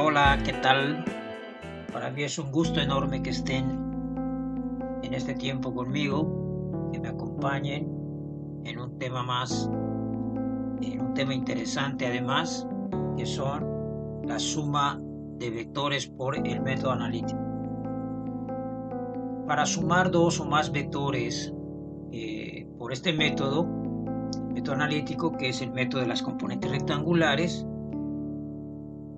Hola, hola, ¿qué tal? Para mí es un gusto enorme que estén en este tiempo conmigo, que me acompañen en un tema más, en un tema interesante además, que son la suma de vectores por el método analítico. Para sumar dos o más vectores por este método, el método analítico, que es el método de las componentes rectangulares,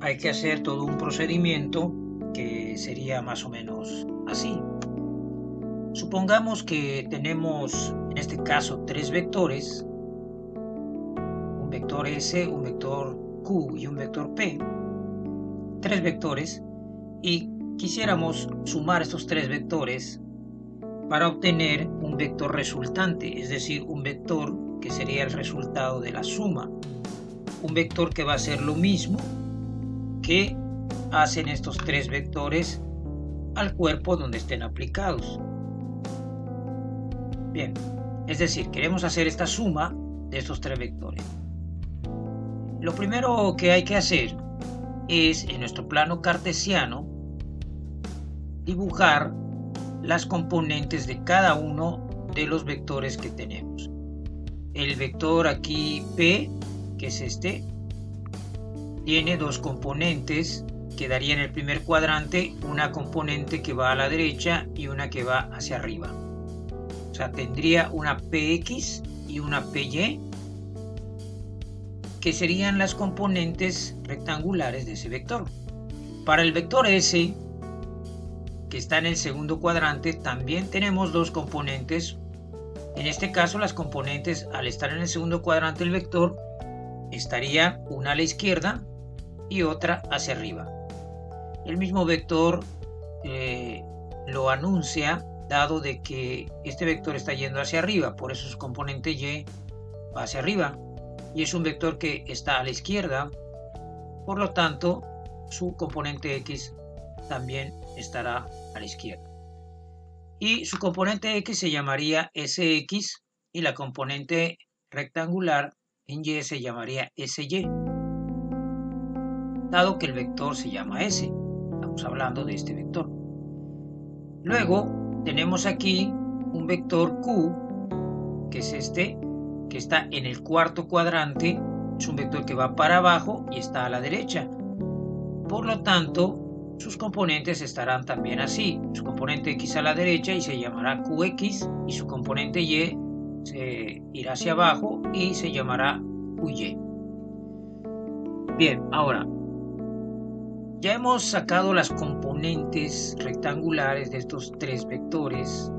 hay que hacer todo un procedimiento que sería más o menos así. Supongamos que tenemos, en este caso, tres vectores, un vector S, un vector Q y un vector P, tres vectores, y quisiéramos sumar estos tres vectores para obtener un vector resultante, es decir, un vector que sería el resultado de la suma, un vector que va a ser lo mismo que hacen estos tres vectores al cuerpo donde estén aplicados. Bien, es decir, queremos hacer esta suma de estos tres vectores. Lo primero que hay que hacer es, en nuestro plano cartesiano, dibujar las componentes de cada uno de los vectores que tenemos. El vector aquí P, que es este, tiene dos componentes que daría en el primer cuadrante una componente que va a la derecha y una que va hacia arriba. O sea, tendría una PX y una PY, que serían las componentes rectangulares de ese vector. Para el vector S, que está en el segundo cuadrante, también tenemos dos componentes. En este caso, las componentes, al estar en el segundo cuadrante del vector, estaría una a la izquierda y otra hacia arriba. El mismo vector lo anuncia, dado de que este vector está yendo hacia arriba, por eso su componente Y va hacia arriba, y es un vector que está a la izquierda, por lo tanto su componente X también estará a la izquierda. Y su componente X se llamaría SX y la componente rectangular en Y se llamaría SY, dado que el vector se llama S. Estamos hablando de este vector. Luego tenemos aquí un vector Q, que es este, que está en el cuarto cuadrante. Es un vector que va para abajo y está a la derecha. Por lo tanto, sus componentes estarán también así. Su componente X a la derecha y se llamará QX, y su componente Y se irá hacia abajo y se llamará QY. Bien, ahora, ya hemos sacado las componentes rectangulares de estos tres vectores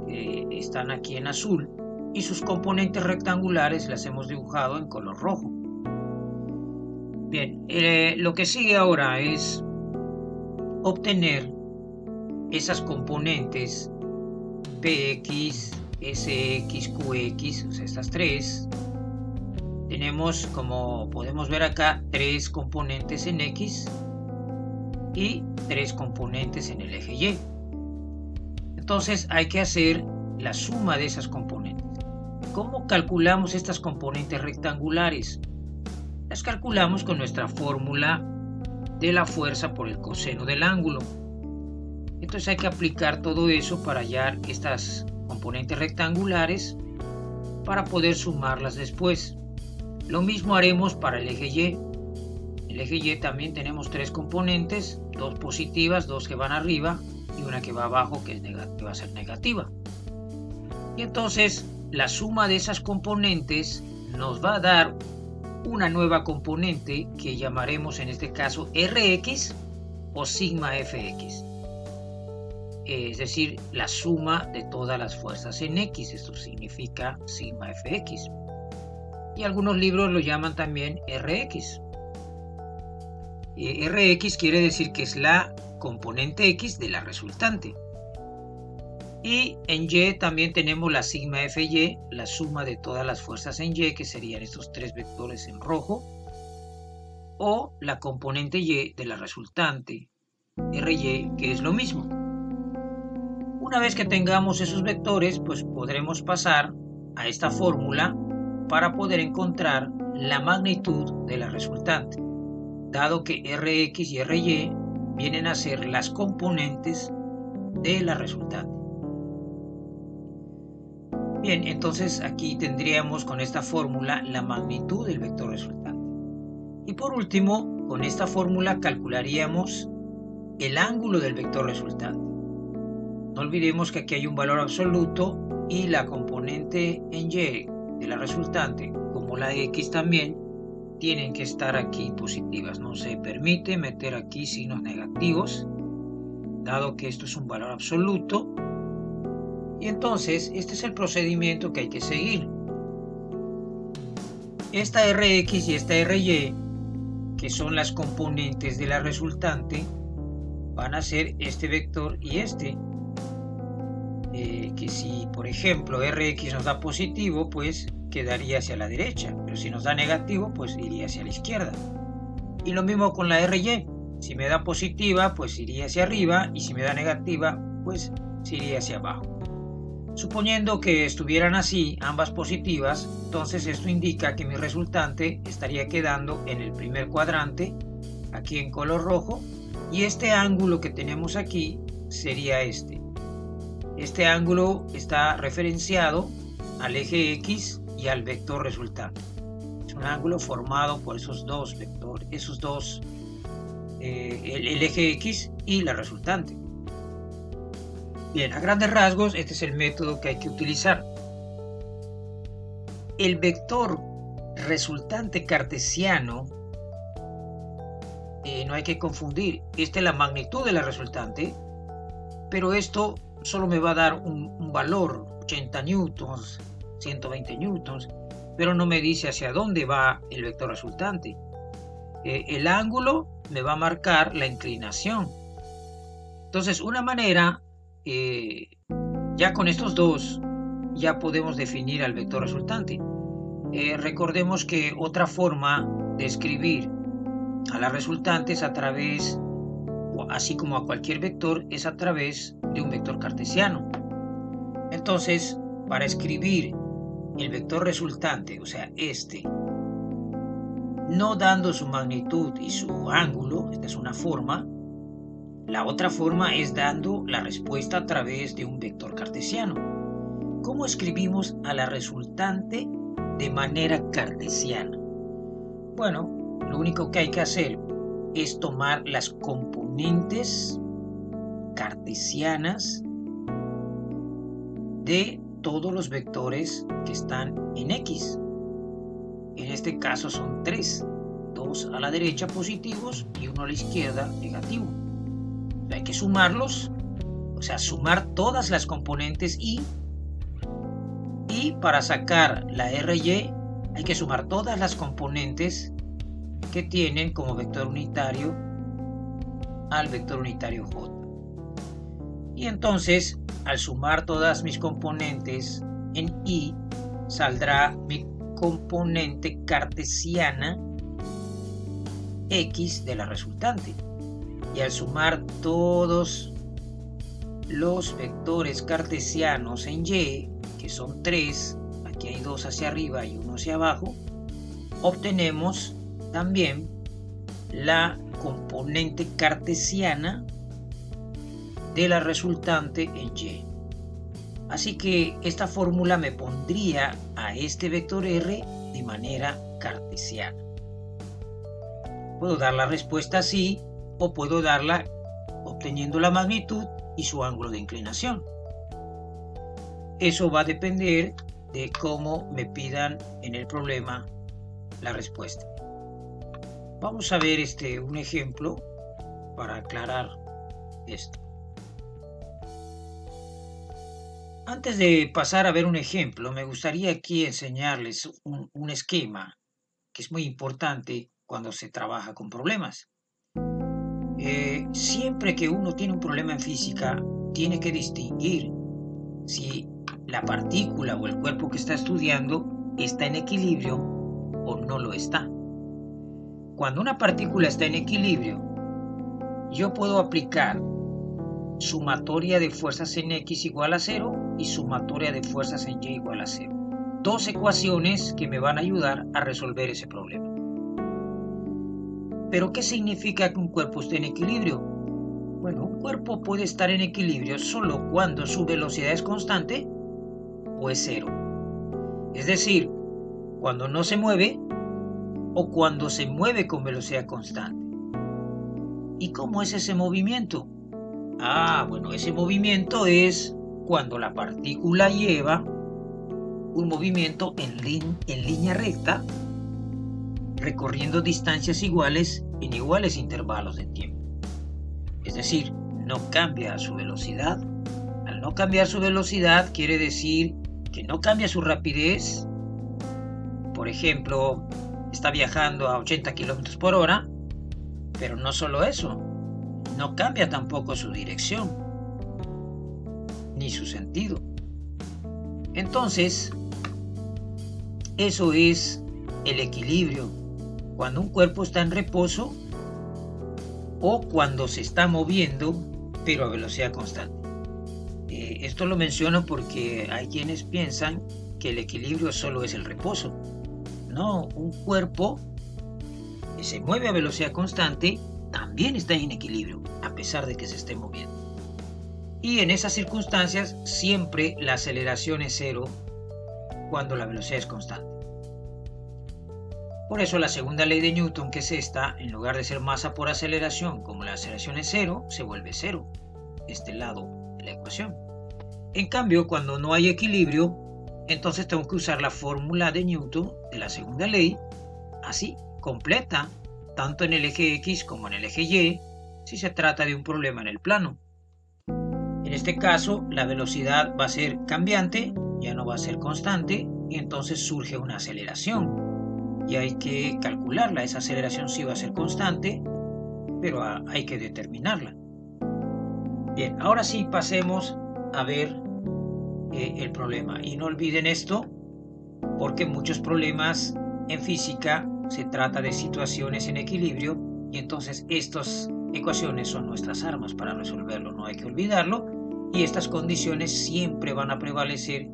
que están aquí en azul, y sus componentes rectangulares las hemos dibujado en color rojo. Bien, lo que sigue ahora es obtener esas componentes PX, SX, QX, o sea, estas tres. Tenemos, como podemos ver acá, tres componentes en X y tres componentes en el eje Y. Entonces hay que hacer la suma de esas componentes. ¿Cómo calculamos estas componentes rectangulares? Las calculamos con nuestra fórmula de la fuerza por el coseno del ángulo. Entonces hay que aplicar todo eso para hallar estas componentes rectangulares para poder sumarlas después. Lo mismo haremos para el eje Y. El eje Y también tenemos tres componentes, dos positivas, dos que van arriba y una que va abajo que va a ser negativa. Y entonces la suma de esas componentes nos va a dar una nueva componente que llamaremos en este caso Rx o sigma Fx. Es decir, la suma de todas las fuerzas en X. Esto significa sigma Fx. Y algunos libros lo llaman también Rx. Rx quiere decir que es la componente X de la resultante. Y en Y también tenemos la sigma Fy, la suma de todas las fuerzas en Y, que serían estos tres vectores en rojo, o la componente Y de la resultante, Ry, que es lo mismo. Una vez que tengamos esos vectores, pues podremos pasar a esta fórmula para poder encontrar la magnitud de la resultante. dado que Rx y Ry vienen a ser las componentes de la resultante. Bien, entonces aquí tendríamos con esta fórmula la magnitud del vector resultante. Y por último, con esta fórmula calcularíamos el ángulo del vector resultante. No olvidemos que aquí hay un valor absoluto y la componente en Y de la resultante, como la X también, tienen que estar aquí positivas. No se permite meter aquí signos negativos, dado que esto es un valor absoluto. Y entonces, este es el procedimiento que hay que seguir. Esta Rx y esta Ry, que son las componentes de la resultante, van a ser este vector y este. Que si, por ejemplo, Rx nos da positivo, pues quedaría hacia la derecha. Pero si nos da negativo, pues iría hacia la izquierda. Y lo mismo con la Ry. Si me da positiva, pues iría hacia arriba. Y si me da negativa, pues iría hacia abajo. Suponiendo que estuvieran así, ambas positivas, entonces esto indica que mi resultante estaría quedando en el primer cuadrante, aquí en color rojo, y este ángulo que tenemos aquí sería este. Este ángulo está referenciado al eje X y al vector resultante. Es un ángulo formado por esos dos vectores, el eje X y la resultante. Bien, a grandes rasgos, este es el método que hay que utilizar. El vector resultante cartesiano, no hay que confundir, esta es la magnitud de la resultante, pero esto solo me va a dar un valor, 80 newtons, 120 newtons, pero no me dice hacia dónde va el vector resultante. El ángulo me va a marcar la inclinación. Entonces, una manera, ya con estos dos, ya podemos definir al vector resultante. Recordemos que otra forma de escribir a la resultante es a través, así como a cualquier vector, es a través de un vector cartesiano. Entonces, para escribir el vector resultante, o sea, este, no dando su magnitud y su ángulo, esta es una forma. La otra forma es dando la respuesta a través de un vector cartesiano. ¿Cómo escribimos a la resultante de manera cartesiana? Bueno, lo único que hay que hacer es tomar las componentes cartesianas de todos los vectores que están en X. En este caso son 3, 2 a la derecha positivos y 1 a la izquierda negativo. Hay que sumarlos, o sea, sumar todas las componentes y para sacar la Ry hay que sumar todas las componentes que tienen como vector unitario al vector unitario J. Y entonces, al sumar todas mis componentes en I, saldrá mi componente cartesiana X de la resultante. Y al sumar todos los vectores cartesianos en Y, que son 3, aquí hay 2 hacia arriba y 1 hacia abajo, obtenemos también la componente cartesiana de la resultante en Y. Así que esta fórmula me pondría a este vector R de manera cartesiana. Puedo dar la respuesta así o puedo darla obteniendo la magnitud y su ángulo de inclinación. Eso va a depender de cómo me pidan en el problema la respuesta. Vamos a ver un ejemplo para aclarar esto. Antes de pasar a ver un ejemplo, me gustaría aquí enseñarles un esquema que es muy importante cuando se trabaja con problemas. Siempre que uno tiene un problema en física, tiene que distinguir si la partícula o el cuerpo que está estudiando está en equilibrio o no lo está. Cuando una partícula está en equilibrio, yo puedo aplicar sumatoria de fuerzas en X igual a 0 y sumatoria de fuerzas en Y igual a 0. Dos ecuaciones que me van a ayudar a resolver ese problema. Pero ¿qué significa que un cuerpo esté en equilibrio? Bueno, un cuerpo puede estar en equilibrio solo cuando su velocidad es constante o es cero. Es decir, cuando no se mueve o cuando se mueve con velocidad constante. ¿Y cómo es ese movimiento? Bueno, ese movimiento es cuando la partícula lleva un movimiento en línea recta, recorriendo distancias iguales en iguales intervalos de tiempo. Es decir, no cambia su velocidad. Al no cambiar su velocidad quiere decir que no cambia su rapidez. Por ejemplo, está viajando a 80 kilómetros por hora, pero no solo eso, no cambia tampoco su dirección ni su sentido. Entonces, eso es el equilibrio, cuando un cuerpo está en reposo o cuando se está moviendo, pero a velocidad constante. Esto lo menciono porque hay quienes piensan que el equilibrio solo es el reposo. No, un cuerpo que se mueve a velocidad constante también está en equilibrio, a pesar de que se esté moviendo. Y en esas circunstancias siempre la aceleración es cero cuando la velocidad es constante. Por eso la segunda ley de Newton, que es esta, en lugar de ser masa por aceleración, como la aceleración es cero, se vuelve cero, este lado de la ecuación. En cambio, cuando no hay equilibrio, entonces tengo que usar la fórmula de Newton de la segunda ley, así, completa, tanto en el eje X como en el eje Y, si se trata de un problema en el plano. En este caso, la velocidad va a ser cambiante, ya no va a ser constante, y entonces surge una aceleración. Y hay que calcularla, esa aceleración sí va a ser constante, pero hay que determinarla. Bien, ahora sí pasemos a ver el problema. Y no olviden esto, porque muchos problemas en física se trata de situaciones en equilibrio, y entonces estas ecuaciones son nuestras armas para resolverlo, no hay que olvidarlo, y estas condiciones siempre van a prevalecer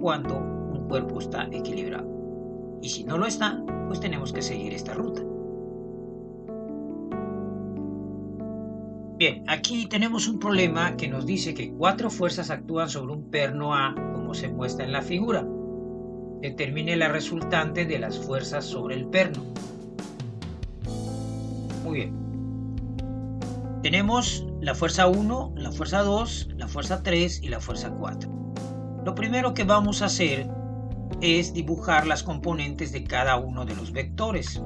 cuando un cuerpo está equilibrado. Y si no lo está, pues tenemos que seguir esta ruta. Bien, aquí tenemos un problema que nos dice que 4 fuerzas actúan sobre un perno A, como se muestra en la figura. Determine la resultante de las fuerzas sobre el perno. Muy bien. Tenemos la fuerza 1, la fuerza 2, la fuerza 3 y la fuerza 4. Lo primero que vamos a hacer es dibujar las componentes de cada uno de los vectores.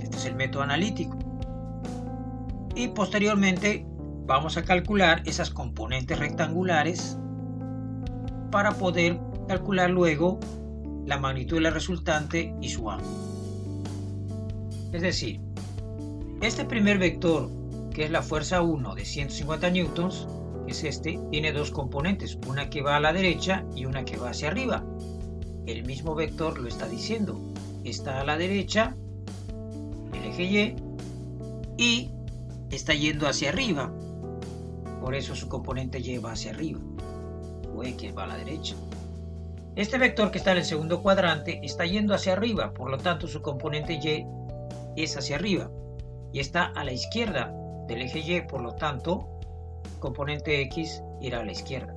Este es el método analítico. Y posteriormente vamos a calcular esas componentes rectangulares para poder calcular luego la magnitud de la resultante y su ángulo. Es decir, este primer vector, que es la fuerza 1 de 150 newtons, que es este, tiene dos componentes, una que va a la derecha y una que va hacia arriba. El mismo vector lo está diciendo, está a la derecha, el eje Y está yendo hacia arriba, por eso su componente Y va hacia arriba, o X va a la derecha. Este vector que está en el segundo cuadrante está yendo hacia arriba, por lo tanto su componente Y es hacia arriba, y está a la izquierda del eje Y, por lo tanto, componente X irá a la izquierda.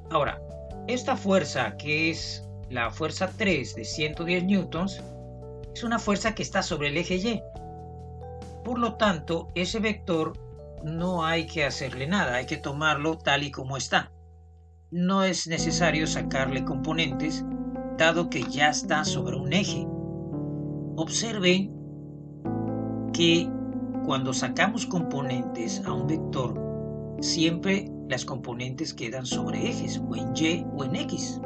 Ahora, esta fuerza, que es la fuerza 3 de 110 newtons, es una fuerza que está sobre el eje Y. Por lo tanto, ese vector no hay que hacerle nada, hay que tomarlo tal y como está. No es necesario sacarle componentes, dado que ya está sobre un eje. Observen que cuando sacamos componentes a un vector, siempre las componentes quedan sobre ejes, o en Y o en X.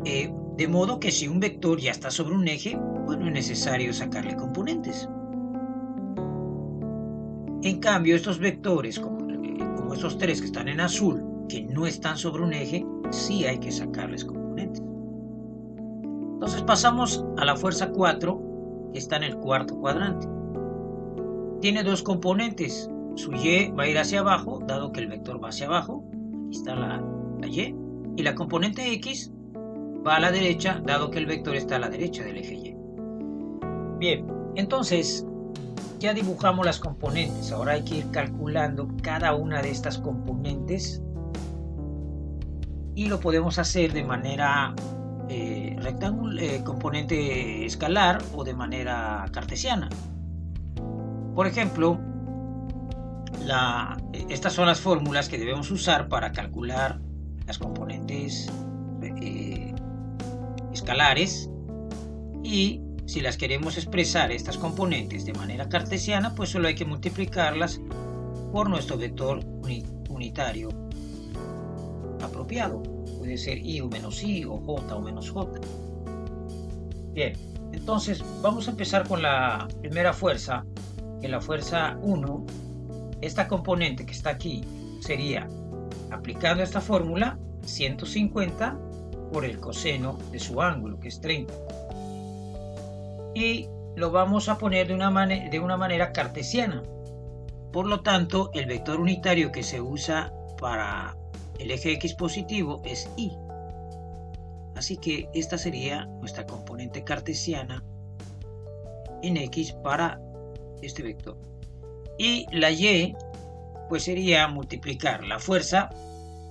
De modo que si un vector ya está sobre un eje, pues no es necesario sacarle componentes. En cambio, estos vectores, como estos tres que están en azul, que no están sobre un eje, sí hay que sacarles componentes. Entonces pasamos a la fuerza 4, que está en el cuarto cuadrante. Tiene dos componentes. Su Y va a ir hacia abajo, dado que el vector va hacia abajo. Aquí está la Y. Y la componente X va a la derecha, dado que el vector está a la derecha del eje Y. Bien, entonces ya dibujamos las componentes. Ahora hay que ir calculando cada una de estas componentes y lo podemos hacer de manera componente escalar o de manera cartesiana. Por ejemplo, estas son las fórmulas que debemos usar para calcular las componentes escalares, y si las queremos expresar estas componentes de manera cartesiana, pues solo hay que multiplicarlas por nuestro vector unitario apropiado. Puede ser i o menos i, o j o menos j. Bien, entonces vamos a empezar con la primera fuerza, que la fuerza 1. Esta componente que está aquí sería, aplicando esta fórmula, 150 por el coseno de su ángulo, que es 30. Y lo vamos a poner de una manera cartesiana. Por lo tanto, el vector unitario que se usa para el eje X positivo es y. Así que esta sería nuestra componente cartesiana en X para este vector. Y la Y, pues sería multiplicar la fuerza,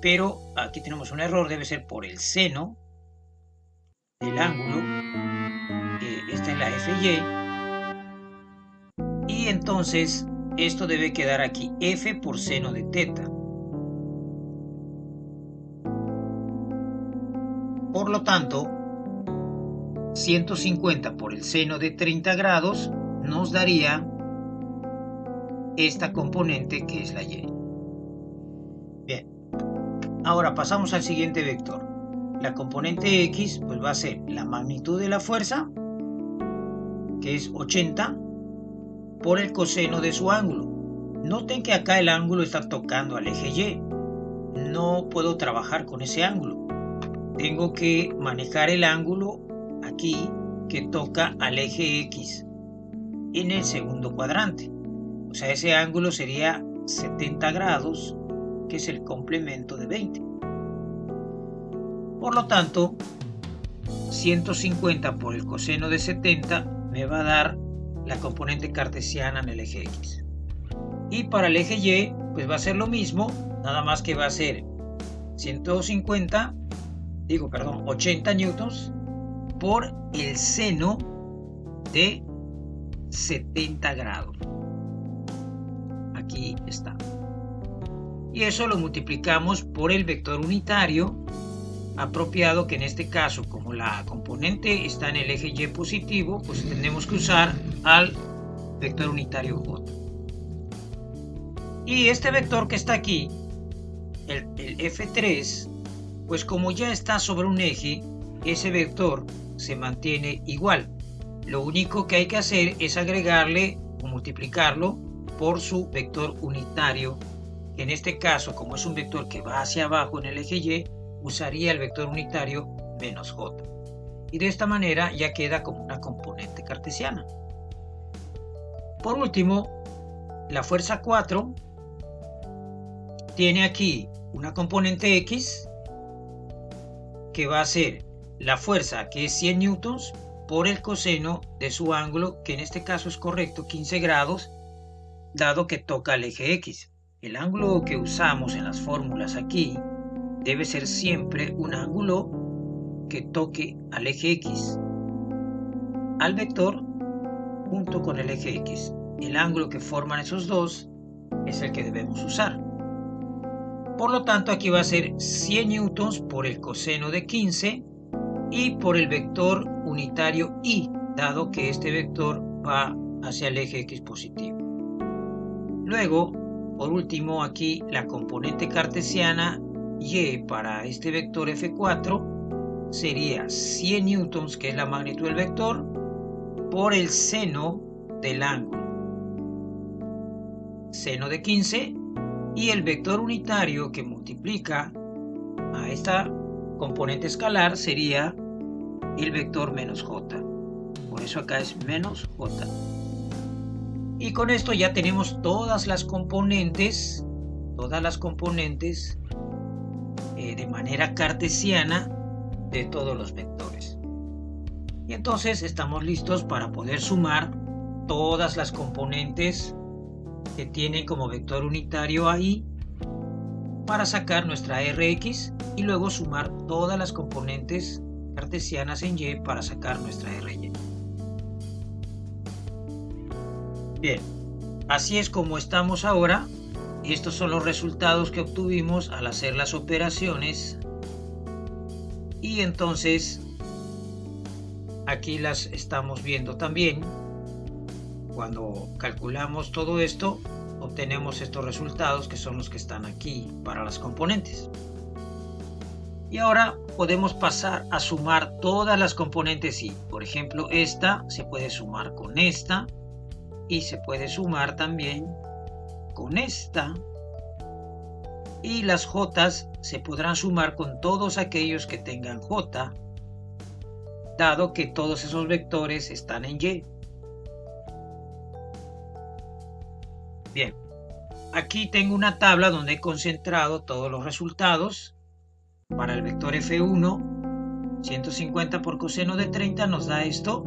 pero aquí tenemos un error, debe ser por el seno del ángulo. Esta es la FY. Y entonces esto debe quedar aquí, F por seno de teta. Por lo tanto, 150 por el seno de 30 grados nos daría esta componente que es la Y. Bien, ahora pasamos al siguiente vector. La componente X pues va a ser la magnitud de la fuerza, que es 80, por el coseno de su ángulo. Noten que acá el ángulo está tocando al eje Y. No puedo trabajar con ese ángulo. Tengo que manejar el ángulo aquí que toca al eje X en el segundo cuadrante. O sea, ese ángulo sería 70 grados, que es el complemento de 20. Por lo tanto, 150 por el coseno de 70 me va a dar la componente cartesiana en el eje X. Y para el eje Y, pues va a ser lo mismo, nada más que va a ser 80 newtons por el seno de 70 grados. Aquí está. Y eso lo multiplicamos por el vector unitario apropiado, que en este caso, como la componente está en el eje Y positivo, pues tenemos que usar al vector unitario J. Y este vector que está aquí, el F3, pues como ya está sobre un eje, ese vector se mantiene igual. Lo único que hay que hacer es agregarle o multiplicarlo por su vector unitario, que en este caso, como es un vector que va hacia abajo en el eje Y, usaría el vector unitario menos j. Y de esta manera ya queda como una componente cartesiana. Por último, la fuerza 4 tiene aquí una componente X que va a ser la fuerza, que es 100 newtons, por el coseno de su ángulo, que en este caso es correcto, 15 grados, dado que toca el eje X. El ángulo que usamos en las fórmulas aquí debe ser siempre un ángulo que toque al eje X, al vector junto con el eje X. El ángulo que forman esos dos es el que debemos usar. Por lo tanto, aquí va a ser 100 newtons por el coseno de 15 y por el vector unitario y, dado que este vector va hacia el eje X positivo. Luego, por último, aquí la componente cartesiana Y para este vector F4 sería 100 newtons, que es la magnitud del vector, por el seno del ángulo, seno de 15, y el vector unitario que multiplica a esta componente escalar sería el vector menos j. Por eso acá es menos j. Y con esto ya tenemos todas las componentes de manera cartesiana de todos los vectores. Y entonces estamos listos para poder sumar todas las componentes que tienen como vector unitario a y para sacar nuestra Rx y luego sumar todas las componentes cartesianas en y para sacar nuestra Ry. Bien, así es como estamos ahora. Estos son los resultados que obtuvimos al hacer las operaciones. Y entonces aquí las estamos viendo también. Cuando calculamos todo esto, obtenemos estos resultados que son los que están aquí para las componentes. Y ahora podemos pasar a sumar todas las componentes y, por ejemplo, esta se puede sumar con esta y se puede sumar también con esta. Y las Jotas se podrán sumar con todos aquellos que tengan J, dado que todos esos vectores están en Y. Bien, aquí tengo una tabla donde he concentrado todos los resultados. Para el vector F1, 150 por coseno de 30 nos da esto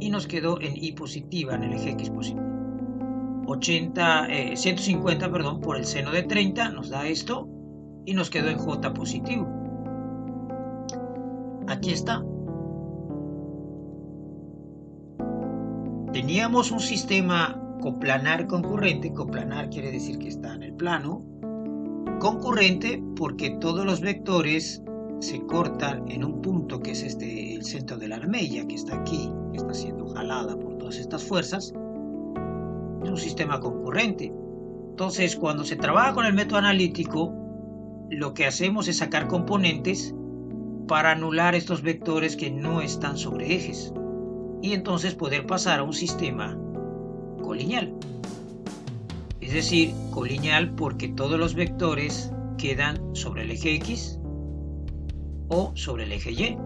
y nos quedó en Y positiva, en el eje X positivo. 150 por el seno de 30 nos da esto y nos quedó en J positivo. Aquí está. Teníamos un sistema coplanar concurrente. Coplanar quiere decir que está en el plano. Concurrente porque todos los vectores se cortan en un punto que es el centro de la armella que está aquí, que está siendo jalada por todas estas fuerzas. Es un sistema concurrente. Entonces, cuando se trabaja con el método analítico, lo que hacemos es sacar componentes para anular estos vectores que no están sobre ejes y entonces poder pasar a un sistema colineal. Es decir, colineal porque todos los vectores quedan sobre el eje X o sobre el eje Y.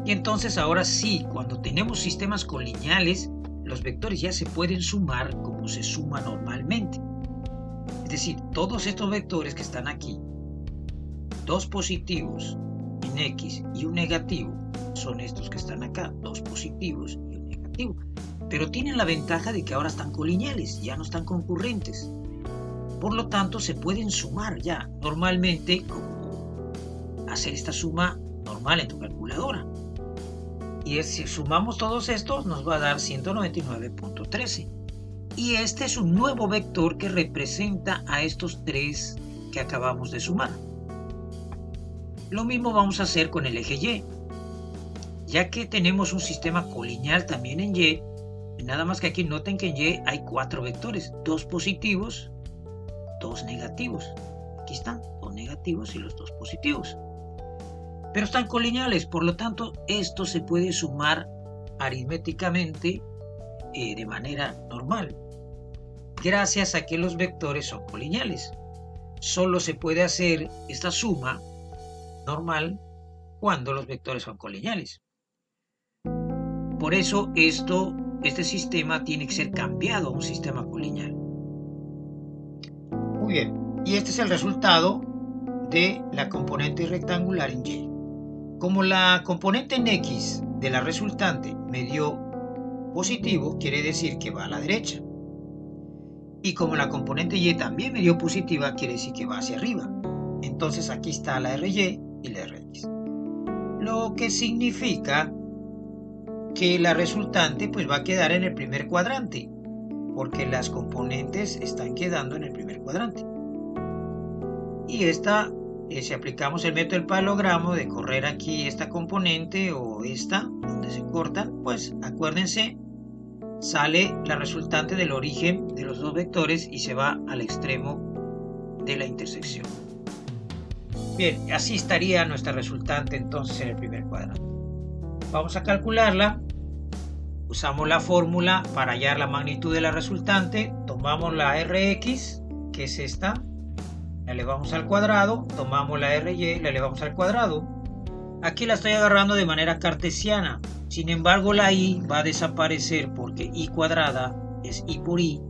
Y entonces ahora sí, cuando tenemos sistemas colineales, los vectores ya se pueden sumar como se suma normalmente. Es decir, todos estos vectores que están aquí, dos positivos en X y un negativo, son estos que están acá, dos positivos y un negativo. Pero tienen la ventaja de que ahora están colineales, ya no están concurrentes. Por lo tanto, se pueden sumar ya normalmente, como hacer esta suma normal en tu calculadora. Y si sumamos todos estos, nos va a dar 199.13. Y este es un nuevo vector que representa a estos tres que acabamos de sumar. Lo mismo vamos a hacer con el eje Y. Ya que tenemos un sistema colineal también en Y, nada más que aquí noten que en Y hay cuatro vectores, dos positivos, dos negativos. Aquí están, dos negativos y los dos positivos. Pero están colineales, por lo tanto, esto se puede sumar aritméticamente de manera normal, gracias a que los vectores son colineales. Solo se puede hacer esta suma normal cuando los vectores son colineales. Por eso este sistema tiene que ser cambiado a un sistema colineal. Muy bien, y este es el resultado de la componente rectangular en Y. Como la componente en X de la resultante me dio positivo, quiere decir que va a la derecha. Y como la componente Y también me dio positiva, quiere decir que va hacia arriba. Entonces aquí está la Ry y la Rx. Lo que significa que la resultante pues va a quedar en el primer cuadrante, porque las componentes están quedando en el primer cuadrante. Y esta, si aplicamos el método del paralelogramo de correr aquí esta componente o esta, donde se cortan, pues acuérdense, sale la resultante del origen de los dos vectores y se va al extremo de la intersección. Bien, así estaría nuestra resultante entonces en el primer cuadrante. Vamos a calcularla. Usamos la fórmula para hallar la magnitud de la resultante. Tomamos la Rx, que es esta, la elevamos al cuadrado. Tomamos la Ry, la elevamos al cuadrado. Aquí la estoy agarrando de manera cartesiana. Sin embargo, la y va a desaparecer porque y cuadrada es y por y.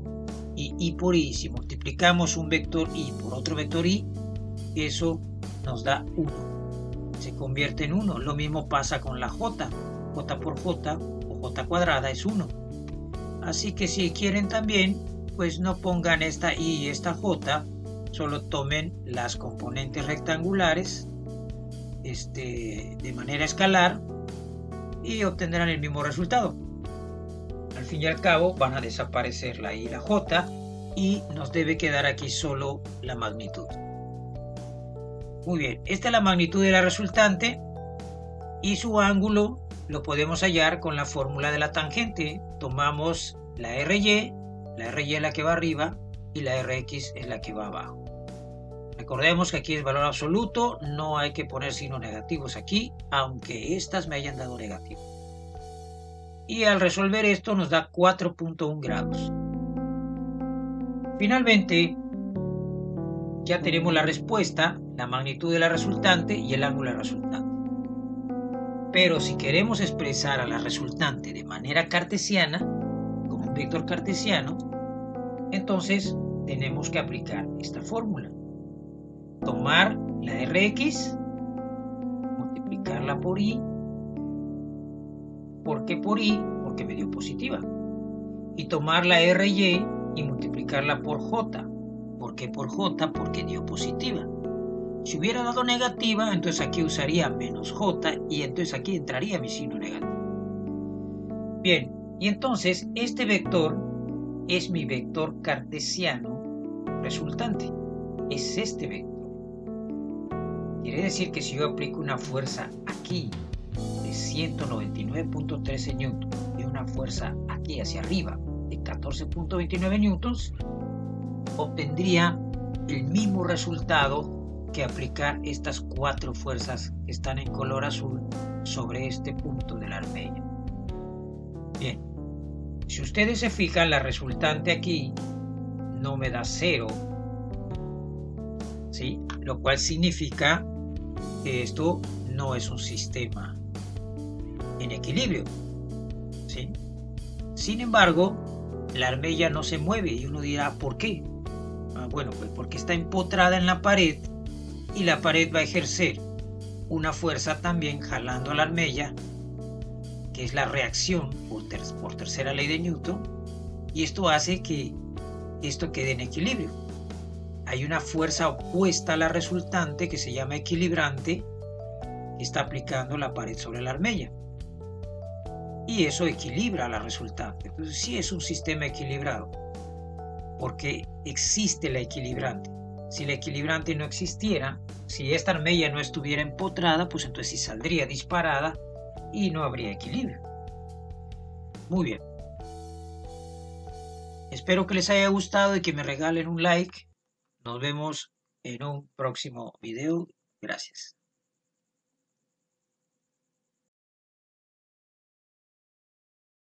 Y y por y, si multiplicamos un vector y por otro vector y, eso nos da 1. Se convierte en 1. Lo mismo pasa con la j. j por j o j cuadrada es 1. Así que si quieren también, pues no pongan esta y esta j, solo tomen las componentes rectangulares de manera escalar y obtendrán el mismo resultado. Al fin y al cabo van a desaparecer la i y la j y nos debe quedar aquí solo la magnitud. Muy bien, esta es la magnitud de la resultante y su ángulo lo podemos hallar con la fórmula de la tangente. Tomamos la RY es la que va arriba y la RX es la que va abajo. Recordemos que aquí es valor absoluto, no hay que poner signos negativos aquí, aunque estas me hayan dado negativo. Y al resolver esto nos da 4.1 grados. Finalmente, ya tenemos la respuesta, la magnitud de la resultante y el ángulo de la resultante. Pero si queremos expresar a la resultante de manera cartesiana, como un vector cartesiano, entonces tenemos que aplicar esta fórmula. Tomar la Rx, multiplicarla por y. ¿Por qué por y? Porque me dio positiva. Y tomar la Ry y multiplicarla por j. ¿Por qué por j? Porque dio positiva. Si hubiera dado negativa, entonces aquí usaría menos j y entonces aquí entraría mi signo negativo. Bien, y entonces este vector es mi vector cartesiano resultante. Es este vector. Quiere decir que si yo aplico una fuerza aquí de 199.13 newtons y una fuerza aquí hacia arriba de 14.29 newtons, obtendría el mismo resultado que aplicar estas 4 fuerzas que están en color azul sobre este punto de la armella. Bien, si ustedes se fijan, la resultante aquí no me da 0, ¿sí? Lo cual significa que esto no es un sistema en equilibrio, ¿sí? Sin embargo, la armella no se mueve y uno dirá, ¿por qué? Bueno, pues porque está empotrada en la pared y la pared va a ejercer una fuerza también jalando a la armella, que es la reacción por tercera ley de Newton, y esto hace que esto quede en equilibrio. Hay una fuerza opuesta a la resultante que se llama equilibrante, que está aplicando la pared sobre la armella. Y eso equilibra a la resultante. Entonces sí es un sistema equilibrado, porque existe la equilibrante. Si la equilibrante no existiera, si esta armella no estuviera empotrada, pues entonces sí saldría disparada y no habría equilibrio. Muy bien. Espero que les haya gustado y que me regalen un like. Nos vemos en un próximo video. Gracias.